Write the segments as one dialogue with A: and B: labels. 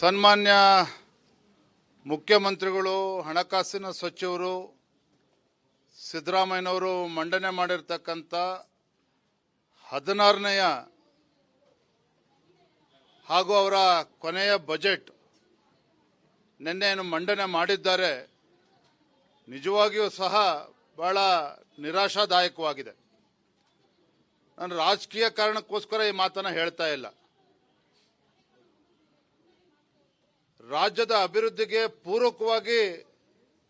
A: ಸನ್ಮಾನ್ಯ ಮುಖ್ಯಮಂತ್ರಿಗಳು, ಹಣಕಾಸಿನ ಸಚಿವರು ಸಿದ್ದರಾಮಯ್ಯನವರು ಮಂಡನೆ ಮಾಡಿರ್ತಕ್ಕಂಥ 16ನೇ ಹಾಗೂ ಅವರ ಕೊನೆಯ ಬಜೆಟ್ ನಿನ್ನೆಯನ್ನು ಮಂಡನೆ ಮಾಡಿದ್ದಾರೆ. ನಿಜವಾಗಿಯೂ ಸಹ ಬಹಳ ನಿರಾಶಾದಾಯಕವಾಗಿದೆ. ನಾನು ರಾಜಕೀಯ ಕಾರಣಕ್ಕೋಸ್ಕರ ಈ ಮಾತನ್ನು ಹೇಳ್ತಾ ಇಲ್ಲ. ರಾಜ್ಯದ ಅಭಿವೃದ್ಧಿಗೆ ಪೂರಕವಾಗಿ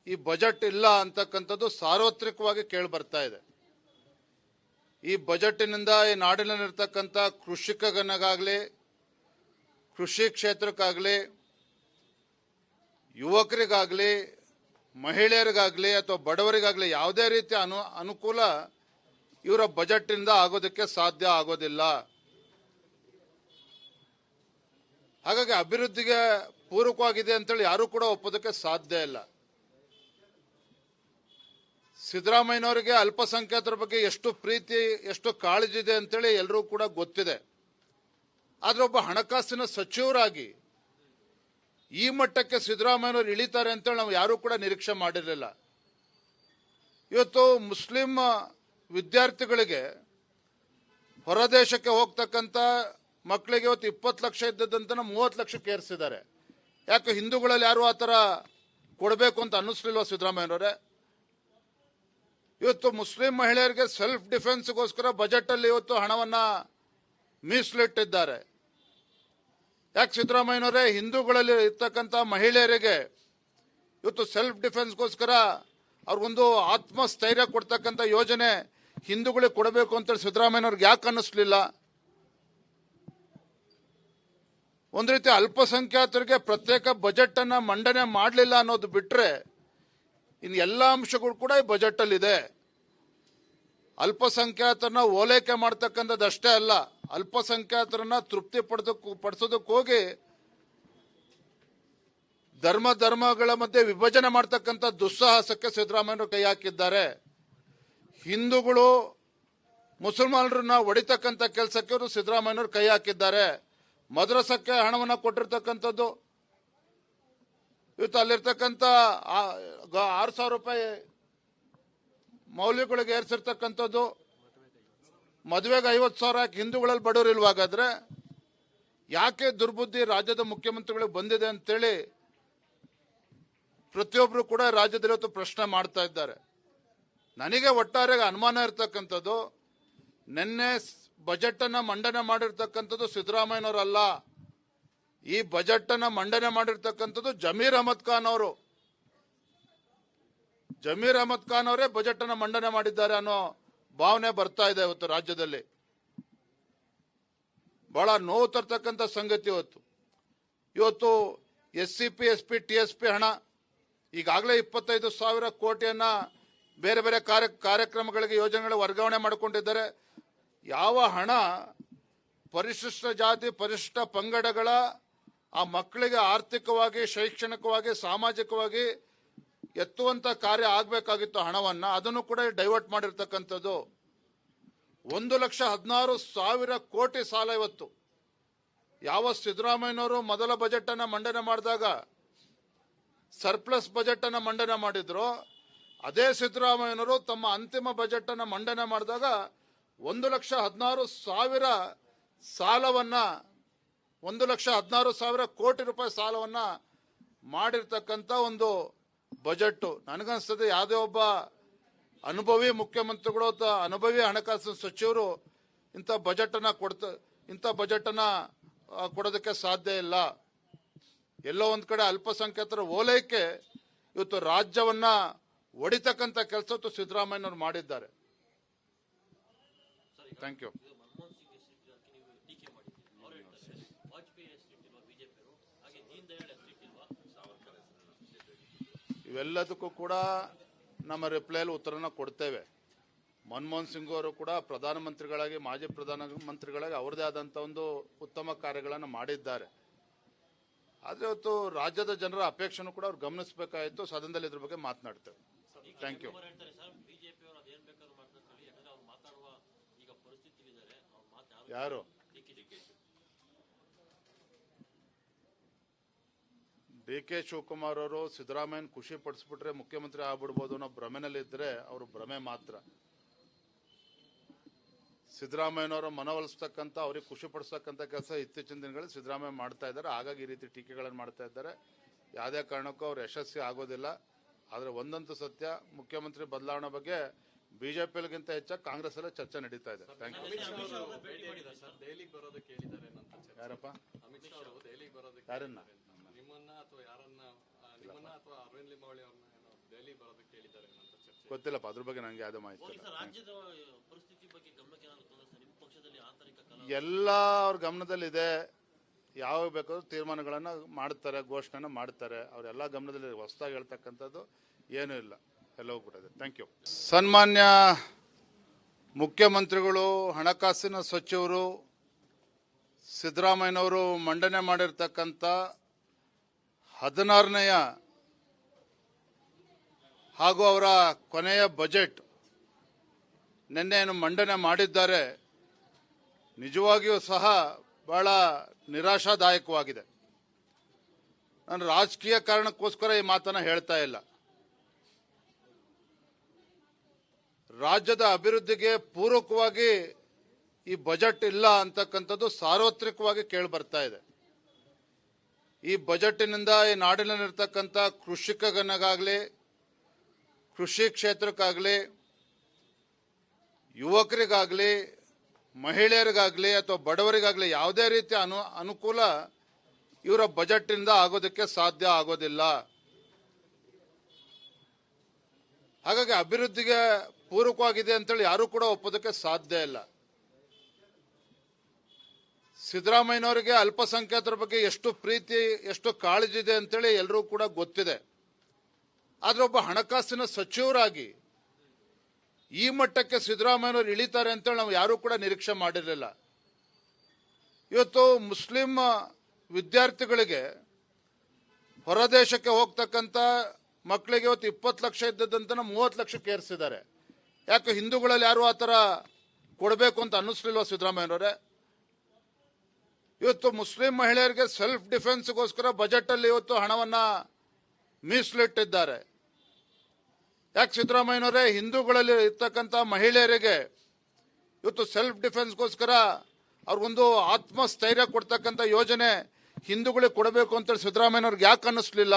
A: ಈ ಬಜೆಟ್ ಇಲ್ಲ ಅಂತಕ್ಕಂಥದ್ದು ಸಾರ್ವತ್ರಿಕವಾಗಿ ಕೇಳಿ ಬರ್ತಾ ಇದೆ. ಈ ಬಜೆಟ್ನಿಂದ ಈ ನಾಡಿನಲ್ಲಿರ್ತಕ್ಕಂಥ ಕೃಷಿಕನಿಗಾಗಲಿ, ಕೃಷಿ ಕ್ಷೇತ್ರಕ್ಕಾಗಲಿ, ಯುವಕರಿಗಾಗಲಿ, ಮಹಿಳೆಯರಿಗಾಗಲಿ ಅಥವಾ ಬಡವರಿಗಾಗಲಿ ಯಾವುದೇ ರೀತಿಯ ಅನುಕೂಲ ಇವರ ಬಜೆಟ್ನಿಂದ ಆಗೋದಕ್ಕೆ ಸಾಧ್ಯ ಆಗೋದಿಲ್ಲ. ಹಾಗಾಗಿ ಅಭಿವೃದ್ಧಿಗೆ ಪೂರಕವಾಗಿದೆ ಅಂತೇಳಿ ಯಾರೂ ಕೂಡ ಒಪ್ಪೋದಕ್ಕೆ ಸಾಧ್ಯ ಇಲ್ಲ. ಸಿದ್ದರಾಮಯ್ಯನವರಿಗೆ ಅಲ್ಪಸಂಖ್ಯಾತರ ಬಗ್ಗೆ ಎಷ್ಟು ಪ್ರೀತಿ, ಎಷ್ಟು ಕಾಳಜಿ ಇದೆ ಅಂತೇಳಿ ಎಲ್ಲರೂ ಕೂಡ ಗೊತ್ತಿದೆ. ಆದರೆ ಒಬ್ಬ ಹಣಕಾಸಿನ ಸಚಿವರಾಗಿ ಈ ಮಟ್ಟಕ್ಕೆ ಸಿದ್ದರಾಮಯ್ಯನವರು ಇಳಿತಾರೆ ಅಂತೇಳಿ ನಾವು ಯಾರೂ ಕೂಡ ನಿರೀಕ್ಷೆ ಮಾಡಿರಲಿಲ್ಲ. ಇವತ್ತು ಮುಸ್ಲಿಂ ವಿದ್ಯಾರ್ಥಿಗಳಿಗೆ ಹೊರದೇಶಕ್ಕೆ ಹೋಗ್ತಕ್ಕಂಥ ಮಕ್ಕಳಿಗೆ ಇವತ್ತು 20 ಲಕ್ಷ ಇದ್ದದಂತ 30 ಲಕ್ಷಕ್ಕೆ ಏರಿಸಿದ್ದಾರೆ. ಯಾಕೆ ಹಿಂದೂಗಳಲ್ಲಿ ಯಾರು ಆ ಥರ ಕೊಡಬೇಕು ಅಂತ ಅನ್ನಿಸ್ಲಿಲ್ವ ಸಿದ್ದರಾಮಯ್ಯನವರೇ? ಇವತ್ತು ಮುಸ್ಲಿಂ ಮಹಿಳೆಯರಿಗೆ ಸೆಲ್ಫ್ ಡಿಫೆನ್ಸ್ಗೋಸ್ಕರ ಬಜೆಟಲ್ಲಿ ಇವತ್ತು ಹಣವನ್ನು ಮೀಸಲಿಟ್ಟಿದ್ದಾರೆ. ಯಾಕೆ ಸಿದ್ದರಾಮಯ್ಯನವರೇ ಹಿಂದೂಗಳಲ್ಲಿ ಇರ್ತಕ್ಕಂಥ ಮಹಿಳೆಯರಿಗೆ ಇವತ್ತು ಸೆಲ್ಫ್ ಡಿಫೆನ್ಸ್ಗೋಸ್ಕರ ಅವ್ರಿಗೊಂದು ಆತ್ಮಸ್ಥೈರ್ಯ ಕೊಡ್ತಕ್ಕಂಥ ಯೋಜನೆ ಹಿಂದೂಗಳಿಗೆ ಕೊಡಬೇಕು ಅಂತೇಳಿ ಸಿದ್ದರಾಮಯ್ಯನವ್ರಿಗೆ ಯಾಕೆ ಅನ್ನಿಸ್ಲಿಲ್ಲ? ಒಂದು ರೀತಿ ಅಲ್ಪಸಂಖ್ಯಾತರಿಗೆ ಪ್ರತ್ಯೇಕ ಬಜೆಟ್ ಅನ್ನ ಮಂಡನೆ ಮಾಡಲಿಲ್ಲ ಅನ್ನೋದು ಬಿಟ್ರೆ ಇನ್ನು ಎಲ್ಲ ಅಂಶಗಳು ಕೂಡ ಈ ಬಜೆಟ್ ಅಲ್ಲಿ ಇದೆ. ಅಲ್ಪಸಂಖ್ಯಾತರನ್ನ ಓಲೈಕೆ ಮಾಡ್ತಕ್ಕಂಥದ್ದು ಅಷ್ಟೇ ಅಲ್ಲ, ಅಲ್ಪಸಂಖ್ಯಾತರನ್ನ ತೃಪ್ತಿ ಪಡಿಸೋದಕ್ಕೆ ಹೋಗಿ ಧರ್ಮಗಳ ಮಧ್ಯೆ ವಿಭಜನೆ ಮಾಡ್ತಕ್ಕಂಥ ದುಸ್ಸಾಹಸಕ್ಕೆ ಸಿದ್ದರಾಮಯ್ಯನವರು ಕೈ ಹಾಕಿದ್ದಾರೆ. ಹಿಂದೂಗಳು ಮುಸಲ್ಮಾನರನ್ನ ಹೊಡಿತಕ್ಕಂಥ ಕೆಲಸಕ್ಕೆ ಅವರು ಸಿದ್ದರಾಮಯ್ಯನವರು ಕೈ ಹಾಕಿದ್ದಾರೆ. ಮದ್ರಸಕ್ಕೆ ಹಣವನ್ನು ಕೊಟ್ಟಿರ್ತಕ್ಕಂಥದ್ದು, ಇವತ್ತು ಅಲ್ಲಿರ್ತಕ್ಕಂಥ 6,000 ರೂಪಾಯಿ ಮೌಲ್ಯಗಳಿಗೆ ಏರಿಸಿರ್ತಕ್ಕಂಥದ್ದು, ಮದುವೆಗೆ 50,000 ಯಾಕೆ ಹಿಂದೂಗಳಲ್ಲಿ ಬಡವರು ಇಲ್ವಾಗಾದ್ರೆ ಯಾಕೆ ದುರ್ಬುದ್ಧಿ ರಾಜ್ಯದ ಮುಖ್ಯಮಂತ್ರಿಗಳಿಗೆ ಬಂದಿದೆ ಅಂತೇಳಿ ಪ್ರತಿಯೊಬ್ಬರು ಕೂಡ ರಾಜ್ಯದಲ್ಲಿ ಇವತ್ತು ಪ್ರಶ್ನೆ ಮಾಡ್ತಾ ಇದ್ದಾರೆ. ನನಗೆ ಒಟ್ಟಾರೆ ಅನುಮಾನ ಇರ್ತಕ್ಕಂಥದ್ದು, ನಿನ್ನೆ ಬಜೆಟ್ ಅನ್ನ ಮಂಡನೆ ಮಾಡಿರ್ತಕ್ಕಂಥದ್ದು ಸಿದ್ದರಾಮಯ್ಯನವರಲ್ಲ. ಈ ಬಜೆಟ್ ಅನ್ನ ಮಂಡನೆ ಮಾಡಿರ್ತಕ್ಕಂಥದ್ದು ಜಮೀರ್ ಅಹಮದ್ ಖಾನ್ ಅವರು. ಜಮೀರ್ ಅಹಮದ್ ಖಾನ್ ಅವರೇ ಬಜೆಟ್ ಅನ್ನ ಮಂಡನೆ ಮಾಡಿದ್ದಾರೆ ಅನ್ನೋ ಭಾವನೆ ಬರ್ತಾ ಇದೆ ಇವತ್ತು ರಾಜ್ಯದಲ್ಲಿ. ಬಹಳ ನೋವು ತರ್ತಕ್ಕಂಥ ಸಂಗತಿ ಇವತ್ತು SCP, SP, TSP ಹಣ ಈಗಾಗಲೇ 25,000 ಕೋಟಿಯನ್ನ ಬೇರೆ ಬೇರೆ ಕಾರ್ಯಕ್ರಮಗಳಿಗೆ, ಯೋಜನೆಗಳಿಗೆ ವರ್ಗಾವಣೆ ಮಾಡಿಕೊಂಡಿದ್ದಾರೆ. ಯಾವ ಹಣ ಪರಿಶಿಷ್ಟ ಜಾತಿ, ಪರಿಶಿಷ್ಟ ಪಂಗಡಗಳ ಆ ಮಕ್ಕಳಿಗೆ ಆರ್ಥಿಕವಾಗಿ, ಶೈಕ್ಷಣಿಕವಾಗಿ, ಸಾಮಾಜಿಕವಾಗಿ ಎತ್ತುವಂತ ಕಾರ್ಯ ಆಗಬೇಕಾಗಿತ್ತು ಹಣವನ್ನ, ಅದನ್ನು ಕೂಡ ಡೈವರ್ಟ್ ಮಾಡಿರ್ತಕ್ಕಂಥದ್ದು. 1,16,000 ಕೋಟಿ ಸಾಲ ಇವತ್ತು. ಯಾವ ಸಿದ್ದರಾಮಯ್ಯನವರು ಮೊದಲ ಬಜೆಟ್ ಅನ್ನ ಮಂಡನೆ ಮಾಡಿದಾಗ ಸರ್ಪ್ಲಸ್ ಬಜೆಟ್ ಅನ್ನ ಮಂಡನೆ ಮಾಡಿದ್ರು, ಅದೇ ಸಿದ್ದರಾಮಯ್ಯನವರು ತಮ್ಮ ಅಂತಿಮ ಬಜೆಟ್ ಅನ್ನ ಮಂಡನೆ ಮಾಡಿದಾಗ 1,16,000 ಸಾಲವನ್ನ, 1,16,000 ಕೋಟಿ ರೂಪಾಯಿ ಸಾಲವನ್ನ ಮಾಡಿರ್ತಕ್ಕಂಥ ಒಂದು ಬಜೆಟ್. ನನಗನ್ಸ್ತದೆ ಯಾವುದೇ ಒಬ್ಬ ಅನುಭವಿ ಮುಖ್ಯಮಂತ್ರಿಗಳು ಅಥವಾ ಅನುಭವಿ ಹಣಕಾಸು ಸಚಿವರು ಇಂಥ ಬಜೆಟ್ ಅನ್ನ ಕೊಡೋದಕ್ಕೆ ಸಾಧ್ಯ ಇಲ್ಲ. ಎಲ್ಲೋ ಒಂದ್ ಕಡೆ ಅಲ್ಪಸಂಖ್ಯಾತರ ಓಲೈಕೆ ಇವತ್ತು ರಾಜ್ಯವನ್ನ ಒಡಿತಕ್ಕಂಥ ಕೆಲಸ ಸಿದ್ದರಾಮಯ್ಯನವರು ಮಾಡಿದ್ದಾರೆ. Thank you. ಇವೆಲ್ಲದಕ್ಕೂ ಕೂಡ ನಮ್ಮ ರಿಪ್ಲೈಲಿ ಉತ್ತರನ ಕೊಡ್ತೇವೆ. ಮನಮೋಹನ್ ಸಿಂಗ್ ಅವರು ಕೂಡ ಪ್ರಧಾನಮಂತ್ರಿಗಳಾಗಿ, ಮಾಜಿ ಪ್ರಧಾನಮಂತ್ರಿಗಳಾಗಿ ಅವರದೇ ಆದಂಥ ಒಂದು ಉತ್ತಮ ಕಾರ್ಯಗಳನ್ನು ಮಾಡಿದ್ದಾರೆ. ಆದರೆ ಇವತ್ತು ರಾಜ್ಯದ ಜನರ ಅಪೇಕ್ಷೆನೂ ಕೂಡ ಅವ್ರು ಗಮನಿಸಬೇಕಾಯಿತು. ಸದನದಲ್ಲಿ ಇದ್ರ ಬಗ್ಗೆ ಮಾತನಾಡ್ತೇವೆ. Thank you. ಯಾರು ಡಿ ಕೆ ಶಿವಕುಮಾರ್ ಅವರು ಸಿದ್ದರಾಮಯ್ಯನ ಖುಷಿ ಪಡಿಸ್ಬಿಟ್ರೆ ಮುಖ್ಯಮಂತ್ರಿ ಆಗ್ಬಿಡ್ಬೋದು ಅನ್ನೋ ಭ್ರಮೆನಲ್ಲಿದ್ದರೆ ಅವರು ಭ್ರಮೆ ಮಾತ್ರ. ಸಿದ್ದರಾಮಯ್ಯನವರ ಮನವೊಲಿಸ್ತಕ್ಕಂಥ ಅವ್ರಿಗೆ ಖುಷಿ ಪಡಿಸ್ತಕ್ಕಂಥ ಕೆಲಸ ಇತ್ತೀಚಿನ ದಿನಗಳಲ್ಲಿ ಸಿದ್ದರಾಮಯ್ಯ ಮಾಡ್ತಾ ಇದ್ದಾರೆ. ಹಾಗಾಗಿ ಈ ರೀತಿ ಟೀಕೆಗಳನ್ನು ಮಾಡ್ತಾ ಇದ್ದಾರೆ. ಯಾವುದೇ ಕಾರಣಕ್ಕೂ ಅವ್ರು ಯಶಸ್ವಿ ಆಗೋದಿಲ್ಲ. ಆದರೆ ಒಂದಂತೂ ಸತ್ಯ, ಮುಖ್ಯಮಂತ್ರಿ ಬದಲಾವಣೆ ಬಗ್ಗೆ ಬಿಜೆಪಿಗಿಂತ ಹೆಚ್ಚಾಗಿ ಕಾಂಗ್ರೆಸ್ ಅಲ್ಲೇ ಚರ್ಚೆ ನಡೀತಾ ಇದೆ. Thank you. ಯಾರಪ್ಪ? ಯಾರನ್ನ? ಗೊತ್ತಿಲ್ಲಪ್ಪ, ಅದ್ರ ಬಗ್ಗೆ ನಂಗೆ ಯಾವುದೇ ಮಾಹಿತಿ ಇಲ್ಲ. ಎಲ್ಲ ಅವ್ರ ಗಮನದಲ್ಲಿದೆ. ಯಾವ ಬೇಕಾದ್ರೂ ತೀರ್ಮಾನಗಳನ್ನು ಮಾಡ್ತಾರೆ, ಘೋಷಣೆನ ಮಾಡ್ತಾರೆ. ಅವರೆಲ್ಲ ಗಮನದಲ್ಲಿ ಹೊಸದಾಗಿ ಹೇಳ್ತಕ್ಕಂಥದ್ದು ಏನೂ ಇಲ್ಲ, ಎಲ್ಲ ಹೋಗ್ಬಿಟ್ಟಿದೆ. Thank you. ಸನ್ಮಾನ್ಯ ಮುಖ್ಯಮಂತ್ರಿಗಳು, ಹಣಕಾಸಿನ ಸಚಿವರು ಸಿದ್ದರಾಮಯ್ಯನವರು ಮಂಡನೆ ಮಾಡಿರ್ತಕ್ಕಂಥ 16ನೇ ಹಾಗೂ ಅವರ ಕೊನೆಯ ಬಜೆಟ್ ನಿನ್ನೆ ಏನು ಮಂಡನೆ ಮಾಡಿದ್ದಾರೆ, ನಿಜವಾಗಿಯೂ ಸಹ ಬಹಳ ನಿರಾಶಾದಾಯಕವಾಗಿದೆ. ನಾನು ರಾಜಕೀಯ ಕಾರಣಕ್ಕೋಸ್ಕರ ಈ ಮಾತನ್ನ ಹೇಳ್ತಾ ಇಲ್ಲ. ರಾಜ್ಯದ ಅಭಿವೃದ್ಧಿಗೆ ಪೂರಕವಾಗಿ ಈ ಬಜೆಟ್ ಇಲ್ಲ ಅಂತಕ್ಕಂಥದ್ದು ಸಾರ್ವತ್ರಿಕವಾಗಿ ಕೇಳಿ ಬರ್ತಾ ಇದೆ. ಈ ಬಜೆಟ್ನಿಂದ ಈ ನಾಡಿನಲ್ಲಿರ್ತಕ್ಕಂಥ ಕೃಷಿಕನಿಗಾಗಲಿ, ಕೃಷಿ ಕ್ಷೇತ್ರಕ್ಕಾಗಲಿ, ಯುವಕರಿಗಾಗಲಿ, ಮಹಿಳೆಯರಿಗಾಗಲಿ ಅಥವಾ ಬಡವರಿಗಾಗಲಿ ಯಾವುದೇ ರೀತಿಯ ಅನುಕೂಲ ಇವರ ಬಜೆಟ್ನಿಂದ ಆಗೋದಕ್ಕೆ ಸಾಧ್ಯ ಆಗೋದಿಲ್ಲ. ಹಾಗಾಗಿ ಅಭಿವೃದ್ಧಿಗೆ ಪೂರಕವಾಗಿದೆ ಅಂತೇಳಿ ಯಾರೂ ಕೂಡ ಒಪ್ಪೋದಕ್ಕೆ ಸಾಧ್ಯ ಇಲ್ಲ. ಸಿದ್ದರಾಮಯ್ಯನವರಿಗೆ ಅಲ್ಪಸಂಖ್ಯಾತರ ಬಗ್ಗೆ ಎಷ್ಟು ಪ್ರೀತಿ, ಎಷ್ಟು ಕಾಳಜಿ ಇದೆ ಅಂತೇಳಿ ಎಲ್ಲರೂ ಕೂಡ ಗೊತ್ತಿದೆ. ಆದ್ರೆ ಒಬ್ಬ ಹಣಕಾಸಿನ ಸಚಿವರಾಗಿ ಈ ಮಟ್ಟಕ್ಕೆ ಸಿದ್ದರಾಮಯ್ಯನವರು ಇಳಿತಾರೆ ಅಂತೇಳಿ ನಾವು ಯಾರೂ ಕೂಡ ನಿರೀಕ್ಷೆ ಮಾಡಿರಲಿಲ್ಲ. ಇವತ್ತು ಮುಸ್ಲಿಂ ವಿದ್ಯಾರ್ಥಿಗಳಿಗೆ ಹೊರದೇಶಕ್ಕೆ ಹೋಗ್ತಕ್ಕಂಥ ಮಕ್ಕಳಿಗೆ ಇವತ್ತು 20 ಲಕ್ಷ ಇದ್ದದಂತನ 30 ಲಕ್ಷಕ್ಕೆ ಏರಿಸಿದ್ದಾರೆ. ಯಾಕೆ ಹಿಂದೂಗಳಲ್ಲಿ ಯಾರು ಆ ಥರ ಕೊಡಬೇಕು ಅಂತ ಅನ್ನಿಸ್ಲಿಲ್ವ ಸಿದ್ದರಾಮಯ್ಯನವರೇ? ಇವತ್ತು ಮುಸ್ಲಿಂ ಮಹಿಳೆಯರಿಗೆ ಸೆಲ್ಫ್ ಡಿಫೆನ್ಸ್ಗೋಸ್ಕರ ಬಜೆಟ್ ಅಲ್ಲಿ ಇವತ್ತು ಹಣವನ್ನ ಮೀಸಲಿಟ್ಟಿದ್ದಾರೆ. ಯಾಕೆ ಸಿದ್ದರಾಮಯ್ಯನವರೇ ಹಿಂದೂಗಳಲ್ಲಿ ಇರ್ತಕ್ಕಂಥ ಮಹಿಳೆಯರಿಗೆ ಇವತ್ತು ಸೆಲ್ಫ್ ಡಿಫೆನ್ಸ್ಗೋಸ್ಕರ ಅವ್ರಿಗೊಂದು ಆತ್ಮಸ್ಥೈರ್ಯ ಕೊಡ್ತಕ್ಕಂಥ ಯೋಜನೆ ಹಿಂದೂಗಳಿಗೆ ಕೊಡಬೇಕು ಅಂತೇಳಿ ಸಿದ್ದರಾಮಯ್ಯನವ್ರಿಗೆ ಯಾಕೆ ಅನ್ನಿಸ್ಲಿಲ್ಲ?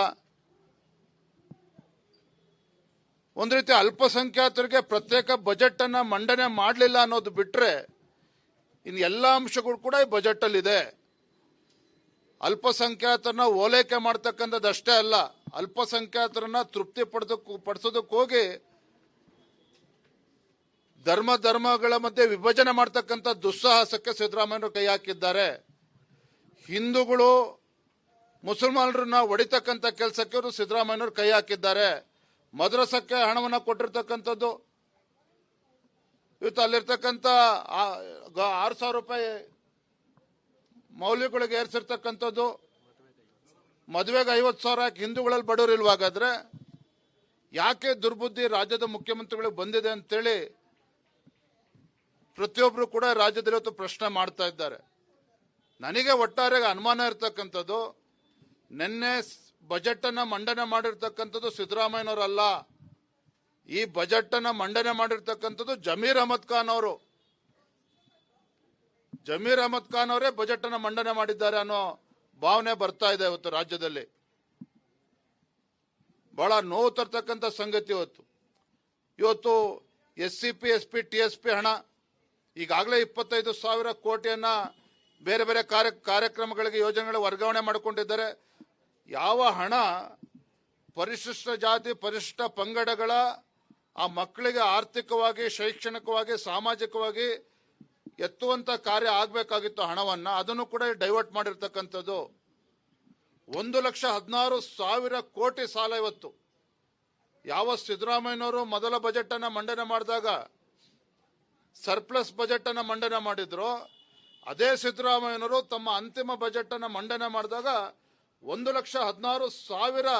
A: ಒಂದು ರೀತಿ ಅಲ್ಪಸಂಖ್ಯಾತರಿಗೆ ಪ್ರತ್ಯೇಕ ಬಜೆಟ್ ಅನ್ನ ಮಂಡನೆ ಮಾಡಲಿಲ್ಲ ಅನ್ನೋದು ಬಿಟ್ರೆ ಇನ್ನು ಎಲ್ಲ ಅಂಶಗಳು ಕೂಡ ಈ ಬಜೆಟ್ ಅಲ್ಲಿ ಇದೆ. ಅಲ್ಪಸಂಖ್ಯಾತರನ್ನ ಓಲೈಕೆ ಮಾಡ್ತಕ್ಕಂಥದ್ದು ಅಷ್ಟೇ ಅಲ್ಲ, ಅಲ್ಪಸಂಖ್ಯಾತರನ್ನ ತೃಪ್ತಿ ಪಡಿಸೋದಕ್ಕೆ ಹೋಗಿ ಧರ್ಮಗಳ ಮಧ್ಯೆ ವಿಭಜನೆ ಮಾಡ್ತಕ್ಕಂಥ ದುಸ್ಸಾಹಸಕ್ಕೆ ಸಿದ್ದರಾಮಯ್ಯನವರು ಕೈ ಹಾಕಿದ್ದಾರೆ. ಹಿಂದೂಗಳು ಮುಸಲ್ಮಾನರನ್ನ ಹೊಡಿತಕ್ಕಂಥ ಕೆಲಸಕ್ಕೆ ಅವರು ಸಿದ್ದರಾಮಯ್ಯನವರು ಕೈ ಹಾಕಿದ್ದಾರೆ. ಮದ್ರಸಕ್ಕೆ ಹಣವನ್ನು ಕೊಟ್ಟಿರ್ತಕ್ಕಂಥದ್ದು, ಇವತ್ತು ಅಲ್ಲಿರ್ತಕ್ಕಂಥ 6,000 ರೂಪಾಯಿ ಮೌಲ್ಯಗಳಿಗೆ ಏರಿಸಿರ್ತಕ್ಕಂಥದ್ದು, ಮದುವೆಗೆ 50,000 ಯಾಕೆ ಹಿಂದೂಗಳಲ್ಲಿ ಬಡವರು ಇಲ್ವಾಗಾದ್ರೆ? ಯಾಕೆ ದುರ್ಬುದ್ಧಿ ರಾಜ್ಯದ ಮುಖ್ಯಮಂತ್ರಿಗಳಿಗೆ ಬಂದಿದೆ ಅಂತೇಳಿ ಪ್ರತಿಯೊಬ್ಬರು ಕೂಡ ರಾಜ್ಯದಲ್ಲಿ ಇವತ್ತು ಪ್ರಶ್ನೆ ಮಾಡ್ತಾ ಇದ್ದಾರೆ. ನನಗೆ ಒಟ್ಟಾರೆ ಅನುಮಾನ ಇರ್ತಕ್ಕಂಥದ್ದು, ನಿನ್ನೆ ಬಜೆಟ್ ಅನ್ನ ಮಂಡನೆ ಮಾಡಿರ್ತಕ್ಕಂಥದ್ದು ಸಿದ್ದರಾಮಯ್ಯನವರಲ್ಲ. ಈ ಬಜೆಟ್ ಅನ್ನ ಮಂಡನೆ ಮಾಡಿರ್ತಕ್ಕಂಥದ್ದು ಜಮೀರ್ ಅಹಮದ್ ಖಾನ್ ಅವರು. ಜಮೀರ್ ಅಹಮದ್ ಖಾನ್ ಅವರೇ ಬಜೆಟ್ ಅನ್ನ ಮಂಡನೆ ಮಾಡಿದ್ದಾರೆ ಅನ್ನೋ ಭಾವನೆ ಬರ್ತಾ ಇದೆ ಇವತ್ತು ರಾಜ್ಯದಲ್ಲಿ. ಬಹಳ ನೋವು ತರ್ತಕ್ಕಂಥ ಸಂಗತಿ ಇವತ್ತು SCP, SP, TSP ಹಣ ಈಗಾಗಲೇ 25,000 ಕೋಟಿಯನ್ನ ಬೇರೆ ಬೇರೆ ಕಾರ್ಯಕ್ರಮಗಳಿಗೆ, ಯೋಜನೆಗಳಿಗೆ ವರ್ಗಾವಣೆ ಮಾಡಿಕೊಂಡಿದ್ದಾರೆ. ಯಾವ ಹಣ ಪರಿಶಿಷ್ಟ ಜಾತಿ, ಪರಿಶಿಷ್ಟ ಪಂಗಡಗಳ ಆ ಮಕ್ಕಳಿಗೆ ಆರ್ಥಿಕವಾಗಿ, ಶೈಕ್ಷಣಿಕವಾಗಿ, ಸಾಮಾಜಿಕವಾಗಿ ಎತ್ತುವಂತ ಕಾರ್ಯ ಆಗಬೇಕಾಗಿತ್ತು ಹಣವನ್ನ, ಅದನ್ನು ಕೂಡ ಡೈವರ್ಟ್ ಮಾಡಿರ್ತಕ್ಕಂಥದ್ದು. 1,16,000 ಕೋಟಿ ಸಾಲ ಇವತ್ತು. ಯಾವ ಸಿದ್ದರಾಮಯ್ಯನವರು ಮೊದಲ ಬಜೆಟ್ ಅನ್ನ ಮಂಡನೆ ಮಾಡಿದಾಗ ಸರ್ಪ್ಲಸ್ ಬಜೆಟ್ ಅನ್ನ ಮಂಡನೆ ಮಾಡಿದ್ರು, ಅದೇ ಸಿದ್ದರಾಮಯ್ಯನವರು ತಮ್ಮ ಅಂತಿಮ ಬಜೆಟ್ ಅನ್ನ ಮಂಡನೆ ಮಾಡಿದಾಗ 1,16,000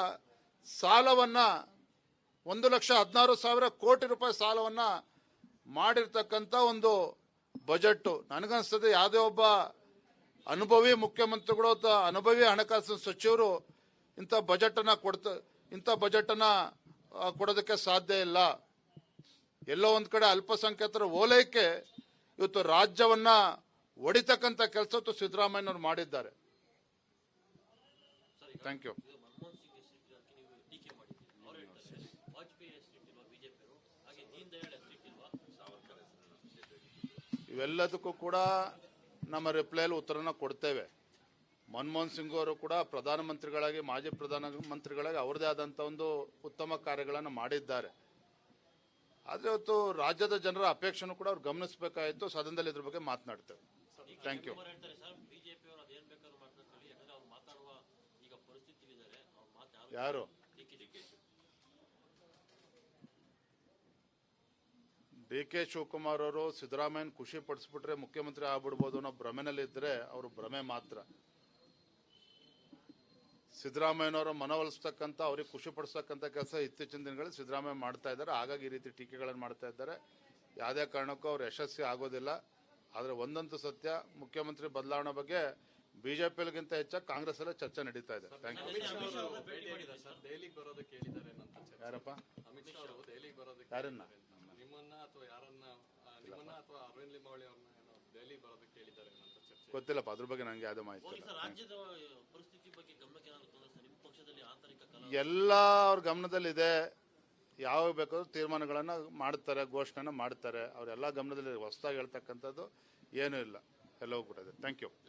A: ಸಾಲವನ್ನ 1,16,000 ಕೋಟಿ ರೂಪಾಯಿ ಸಾಲವನ್ನ ಮಾಡಿರ್ತಕ್ಕಂಥ ಒಂದು ಬಜೆಟ್. ನನಗನ್ಸ್ತದೆ ಯಾವುದೇ ಒಬ್ಬ ಅನುಭವಿ ಮುಖ್ಯಮಂತ್ರಿಗಳು ಅಥವಾ ಅನುಭವಿ ಹಣಕಾಸು ಸಚಿವರು ಇಂಥ ಬಜೆಟ್ ಅನ್ನ ಕೊಡೋದಕ್ಕೆ ಸಾಧ್ಯ ಇಲ್ಲ. ಎಲ್ಲೋ ಒಂದ್ ಕಡೆ ಅಲ್ಪಸಂಖ್ಯಾತರ ಓಲೈಕೆ ಇವತ್ತು ರಾಜ್ಯವನ್ನ ಒಡಿತಕ್ಕಂಥ ಕೆಲಸ ಸಿದ್ದರಾಮಯ್ಯನವರು ಮಾಡಿದ್ದಾರೆ. Thank you. ಇವೆಲ್ಲದಕ್ಕೂ ಕೂಡ ನಮ್ಮ ರಿಪ್ಲೈಲಿ ಉತ್ತರನ ಕೊಡ್ತೇವೆ. ಮನಮೋಹನ್ ಸಿಂಗ್ ಅವರು ಕೂಡ ಪ್ರಧಾನಮಂತ್ರಿಗಳಾಗಿ, ಮಾಜಿ ಪ್ರಧಾನಮಂತ್ರಿಗಳಾಗಿ ಅವ್ರದೇ ಆದಂಥ ಒಂದು ಉತ್ತಮ ಕಾರ್ಯಗಳನ್ನು ಮಾಡಿದ್ದಾರೆ. ಆದರೆ ಇವತ್ತು ರಾಜ್ಯದ ಜನರ ಅಪೇಕ್ಷೆನೂ ಕೂಡ ಅವ್ರು ಗಮನಿಸಬೇಕಾಯಿತು. ಸದನದಲ್ಲಿ ಇದ್ರ ಬಗ್ಗೆ ಮಾತನಾಡ್ತೇವೆ. Thank you. ಯಾರು ಡಿ.ಕೆ. ಶಿವಕುಮಾರ್ ಅವರು ಸಿದ್ದರಾಮಯ್ಯನ ಖುಷಿ ಪಡಿಸ್ಬಿಟ್ರೆ ಮುಖ್ಯಮಂತ್ರಿ ಆಗ್ಬಿಡ್ಬೋದು ಅನ್ನೋ ಭ್ರಮೆನಲ್ಲಿ ಇದ್ರೆ ಅವರು ಭ್ರಮೆ ಮಾತ್ರ. ಸಿದ್ದರಾಮಯ್ಯನವರ ಮನವೊಲಿಸ್ತಕ್ಕಂಥ, ಅವ್ರಿಗೆ ಖುಷಿ ಪಡಿಸ್ತಕ್ಕಂಥ ಕೆಲಸ ಇತ್ತೀಚಿನ ದಿನಗಳಲ್ಲಿ ಸಿದ್ದರಾಮಯ್ಯ ಮಾಡ್ತಾ ಇದ್ದಾರೆ. ಹಾಗಾಗಿ ಈ ರೀತಿ ಟೀಕೆಗಳನ್ನು ಮಾಡ್ತಾ ಇದ್ದಾರೆ. ಯಾವುದೇ ಕಾರಣಕ್ಕೂ ಅವ್ರು ಯಶಸ್ವಿ ಆಗೋದಿಲ್ಲ. ಆದರೆ ಒಂದಂತೂ ಸತ್ಯ, ಮುಖ್ಯಮಂತ್ರಿ ಬದಲಾವಣೆ ಬಗ್ಗೆ ಬಿಜೆಪಿಗಿಂತ ಹೆಚ್ಚಾಗಿ ಕಾಂಗ್ರೆಸ್ ಅಲ್ಲೇ ಚರ್ಚೆ ನಡೀತಾ ಇದೆ. Thank you. ಯಾರಪ್ಪ? ಯಾರನ್ನ? ಗೊತ್ತಿಲ್ಲಪ್ಪ, ಅದ್ರ ಬಗ್ಗೆ ನಂಗೆ ಯಾವುದೇ ಮಾಹಿತಿ ಇಲ್ಲ. ಎಲ್ಲ ಅವ್ರ ಗಮನದಲ್ಲಿದೆ. ಯಾವಾಗ ಬೇಕಾದ್ರೂ ತೀರ್ಮಾನಗಳನ್ನ ಮಾಡ್ತಾರೆ, ಘೋಷಣೆನ ಮಾಡ್ತಾರೆ. ಅವರೆಲ್ಲ ಗಮನದಲ್ಲಿ ಹೊಸದಾಗಿ ಹೇಳ್ತಕ್ಕಂಥದ್ದು ಏನೂ ಇಲ್ಲ, ಎಲ್ಲ ಹೋಗ್ಬಿಟ್ಟಿದೆ. Thank you.